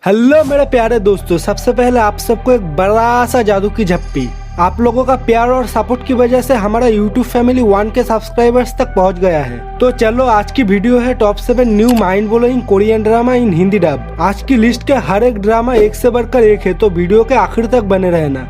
Hello मेरे प्यारे दोस्तों, सबसे पहले आप सबको एक बड़ा सा जादू की झप्पी। आप लोगों का प्यार और सपोर्ट की वजह से हमारा YouTube फैमिली 1 के सब्सक्राइबर्स तक पहुंच गया है। तो चलो आज की वीडियो है top 7 new mind blowing Korean drama इन हिंदी डब। आज की लिस्ट के हर एक ड्रामा एक से बढ़कर एक है, तो वीडियो के आखिर तक बने रहना।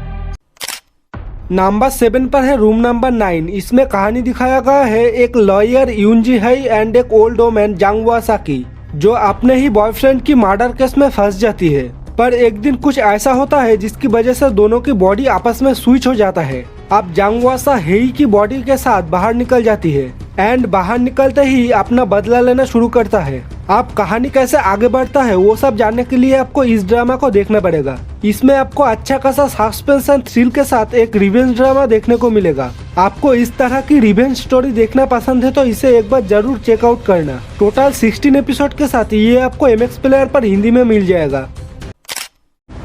नंबर 7 पर है रूम नंबर 9। इसमें कहानी दिखाया गया है एक लॉयर यून जी है एंड एक ओल्ड वोमन जांग वा की, जो अपने ही बॉयफ्रेंड की मर्डर केस में फंस जाती है। पर एक दिन कुछ ऐसा होता है जिसकी वजह से दोनों की बॉडी आपस में स्विच हो जाता है। अब जांग वा हेई की बॉडी के साथ बाहर निकल जाती है एंड बाहर निकलते ही अपना बदला लेना शुरू करता है। आप कहानी कैसे आगे बढ़ता है वो सब जानने के लिए आपको इस ड्रामा को देखना पड़ेगा। इसमें आपको अच्छा खासा सस्पेंस एंड थ्रिल के साथ एक रिवेंज ड्रामा देखने को मिलेगा। आपको इस तरह की रिवेंज स्टोरी देखना पसंद है तो इसे एक बार जरूर चेकआउट करना। टोटल 16 एपिसोड के साथ ये आपको MX प्लेयर पर हिंदी में मिल जाएगा।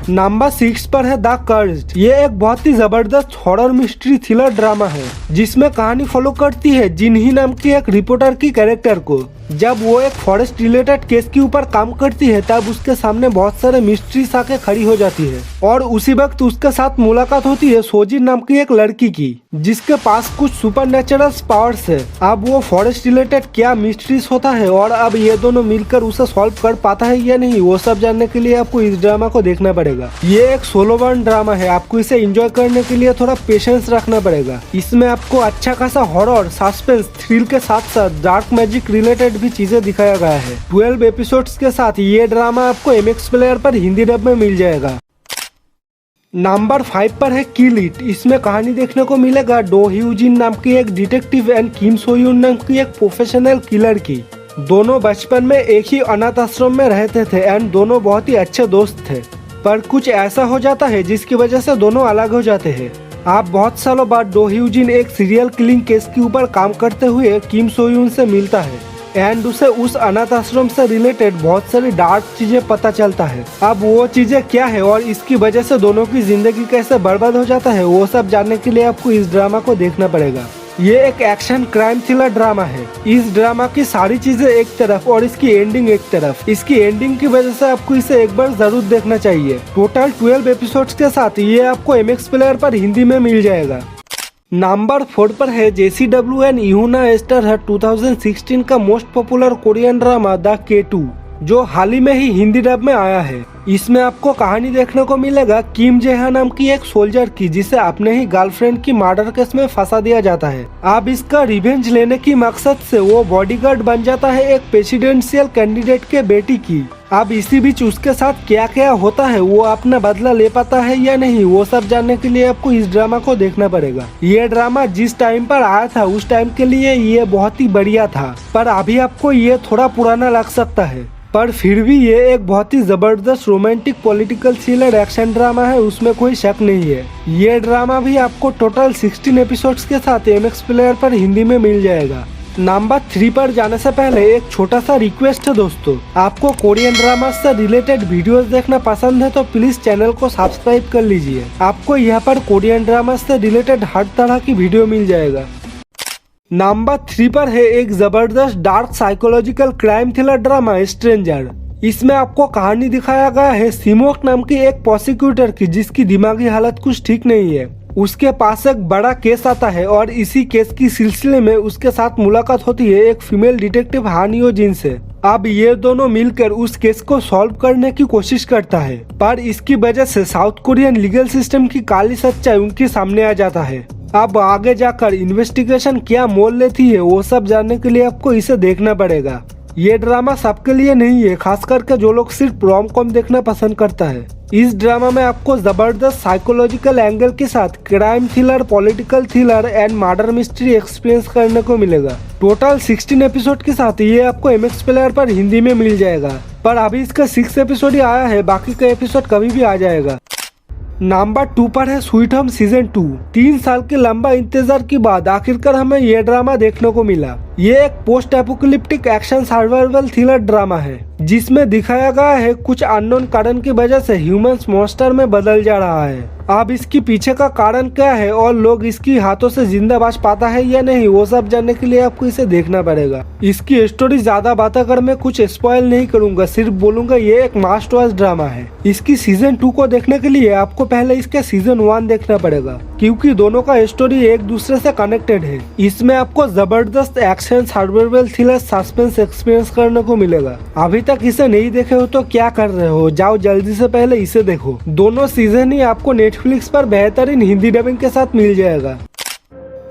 नंबर 6 पर है द कर्स्ड। ये एक बहुत ही जबरदस्त हॉरर मिस्ट्री थ्रिलर ड्रामा है, जिसमें कहानी फॉलो करती है जिनही नाम की एक रिपोर्टर की कैरेक्टर को। जब वो एक फॉरेस्ट रिलेटेड केस के ऊपर काम करती है तब उसके सामने बहुत सारे मिस्ट्रीज आके खड़ी हो जाती है और उसी वक्त उसके साथ मुलाकात होती है सोजिन नाम की एक लड़की की, जिसके पास कुछ सुपरनेचुरल पावर्स है। अब वो फॉरेस्ट रिलेटेड क्या मिस्ट्रीज होता है और अब ये दोनों मिलकर उसे सॉल्व कर पाता है या नहीं, वो सब जानने के लिए आपको इस ड्रामा को देखना पड़ेगा। ये एक सोलो बर्न ड्रामा है, आपको इसे एंजॉय करने के लिए थोड़ा पेशेंस रखना पड़ेगा। इसमें आपको अच्छा खासा हॉरर, सस्पेंस, थ्रिल के साथ साथ डार्क मैजिक रिलेटेड भी चीजें दिखाया गया है। 12 एपिसोड्स के साथ ये ड्रामा आपको MX प्लेयर पर हिंदी डब में मिल जाएगा। नंबर 5 पर है किल इट। इसमें कहानी देखने को मिलेगा डो ह्यूजिन नाम की एक डिटेक्टिव एंड किम सोयून नाम की एक प्रोफेशनल किलर की। दोनों बचपन में एक ही अनाथ आश्रम में रहते थे एंड दोनों बहुत ही अच्छे दोस्त थे। पर कुछ ऐसा हो जाता है जिसकी वजह से दोनों अलग हो जाते हैं। आप बहुत सालों बाद डो ह्यूजिन एक सीरियल किलिंग केस के ऊपर काम करते हुए किम सोयून से मिलता है एंड उसे उस अनाथ आश्रम से रिलेटेड बहुत सारी डार्क चीजें पता चलता है। अब वो चीजें क्या है और इसकी वजह से दोनों की जिंदगी कैसे बर्बाद हो जाता है, वो सब जानने के लिए आपको इस ड्रामा को देखना पड़ेगा। ये एक एक्शन क्राइम थ्रिलर ड्रामा है। इस ड्रामा की सारी चीजें एक तरफ और इसकी एंडिंग एक तरफ। इसकी एंडिंग की वजह से आपको इसे एक बार जरूर देखना चाहिए। टोटल 12 एपिसोड्स के साथ ये आपको MX प्लेयर पर हिंदी में मिल जाएगा। नंबर 4 पर है JCW एंड यूना एस्टर है 2016 का most popular Korean drama the K2, जो हाल ही में ही हिंदी डब में आया है। इसमें आपको कहानी देखने को मिलेगा किम जेहा नाम की एक सोल्जर की, जिसे अपने ही गर्लफ्रेंड की मर्डर केस में फंसा दिया जाता है। अब इसका रिवेंज लेने की मकसद से वो बॉडीगार्ड बन जाता है एक प्रेसिडेंशियल कैंडिडेट के बेटी की। अब इसी बीच उसके साथ क्या क्या होता है, वो अपना बदला ले पाता है या नहीं, वो सब जानने के लिए आपको इस ड्रामा को देखना पड़ेगा। ये ड्रामा जिस टाइम पर आया था उस टाइम के लिए ये बहुत ही बढ़िया था, पर अभी आपको ये थोड़ा पुराना लग सकता है। पर फिर भी ये एक बहुत ही जबरदस्त romantic political thriller action drama है, उसमें कोई शक नहीं है। ये ड्रामा भी आपको टोटल 16 एपिसोड्स के साथ MX प्लेयर पर हिंदी में मिल जाएगा। नंबर 3 पर जाने से पहले एक छोटा सा रिक्वेस्ट है दोस्तों, आपको कोरियन ड्रामा से रिलेटेड वीडियोस देखना पसंद है तो प्लीज चैनल को सब्सक्राइब कर लीजिए। आपको यहाँ पर कोरियन ड्रामा से रिलेटेड हर तरह की वीडियो मिल जाएगा। नंबर 3 पर है एक जबरदस्त dark psychological crime thriller drama stranger. इसमें आपको कहानी दिखाया गया है सिमोक नाम की एक प्रोसिक्यूटर की, जिसकी दिमागी हालत कुछ ठीक नहीं है। उसके पास एक बड़ा केस आता है और इसी केस की सिलसिले में उसके साथ मुलाकात होती है एक फीमेल डिटेक्टिव हान यो जिन से। अब ये दोनों मिलकर उस केस को सॉल्व करने की कोशिश करता है, पर इसकी वजह से साउथ कोरियन लीगल सिस्टम की काली सच्चाई उनके सामने आ जाता है। अब आगे जाकर इन्वेस्टिगेशन क्या मोल लेती है, वो सब जानने के लिए आपको इसे देखना पड़ेगा। ये ड्रामा सबके लिए नहीं है, खास करके जो लोग सिर्फ रोम कॉम देखना पसंद करता है। इस ड्रामा में आपको जबरदस्त साइकोलॉजिकल एंगल के साथ crime thriller, political thriller and murder mystery experience करने को मिलेगा। टोटल 16 एपिसोड के साथ ये आपको MX प्लेयर पर हिंदी में मिल जाएगा, पर अभी इसका 6 एपिसोड ही आया है, बाकी का एपिसोड कभी भी आ जाएगा। नंबर 2 पर है स्वीट होम सीजन 2। 3 साल के लंबा इंतजार के बाद आखिरकार हमें ये ड्रामा देखने को मिला। ये एक post apocalyptic action survival thriller drama है जिसमें दिखाया गया है कुछ अननोन कारण की वजह से ह्यूमंस मॉन्स्टर में बदल जा रहा है। अब इसके पीछे का कारण क्या है और लोग इसकी हाथों से जिंदा बच पाता है या नहीं, वो सब जानने के लिए आपको इसे देखना पड़ेगा। इसकी स्टोरी ज्यादा बात कर मैं कुछ स्पॉइल नहीं करूंगा, सिर्फ बोलूंगा ये एक मास्ट वॉच ड्रामा है। इसकी सीजन 2 को देखने के लिए आपको पहले इसके सीजन 1 देखना पड़ेगा क्योंकि दोनों का स्टोरी एक दूसरे से कनेक्टेड है। इसमें आपको जबरदस्त action survival thriller suspense experience करने को मिलेगा। अभी तक इसे नहीं देखे हो तो क्या कर रहे हो, जाओ जल्दी से पहले इसे देखो। दोनों सीजन ही आपको नेटफ्लिक्स पर बेहतरीन हिंदी डबिंग के साथ मिल जाएगा।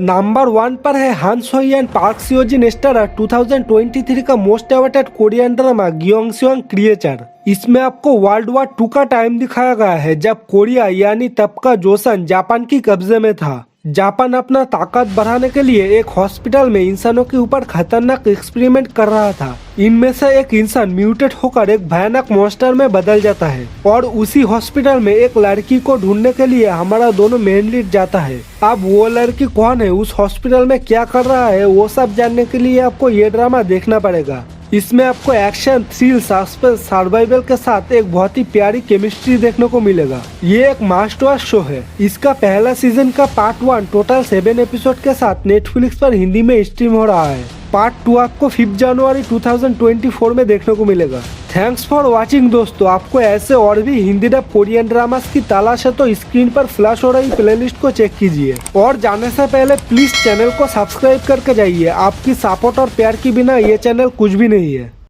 नंबर 1 पर है Han So-hee and Park Seo-jin starrer 2023 का most awaited Korean drama Gyeongseong Creature. इसमें आपको वर्ल्ड वॉर 2 का टाइम दिखाया गया है जब कोरिया यानी तब का जोसन जापान की कब्जे में था। जापान अपना ताकत बढ़ाने के लिए एक हॉस्पिटल में इंसानों के ऊपर खतरनाक एक्सपेरिमेंट कर रहा था। इनमें से एक इंसान म्यूटेट होकर एक भयानक मॉन्स्टर में बदल जाता है और उसी हॉस्पिटल में एक लड़की को ढूंढने के लिए हमारा दोनों मेन लीड जाता है। अब वो लड़की कौन है, उस हॉस्पिटल में क्या कर रहा है, वो सब जानने के लिए आपको ये ड्रामा देखना पड़ेगा। इसमें आपको एक्शन, थ्रिल, सस्पेंस, सर्वाइवल के साथ एक बहुत ही प्यारी केमिस्ट्री देखने को मिलेगा। ये एक मास्ट वॉच शो है। इसका पहला सीजन का पार्ट 1 टोटल 7 एपिसोड के साथ नेटफ्लिक्स पर हिंदी में स्ट्रीम हो रहा है। पार्ट 2 आपको 5 जनवरी 2024 में देखने को मिलेगा। थैंक्स फॉर वॉचिंग दोस्तों। आपको ऐसे और भी हिंदी डब कोरियन ड्रामास की तलाश है तो स्क्रीन पर फ्लैश हो रही प्लेलिस्ट को चेक कीजिए और जाने से पहले प्लीज चैनल को सब्सक्राइब करके जाइए। आपकी सपोर्ट और प्यार के बिना ये चैनल कुछ भी नहीं है।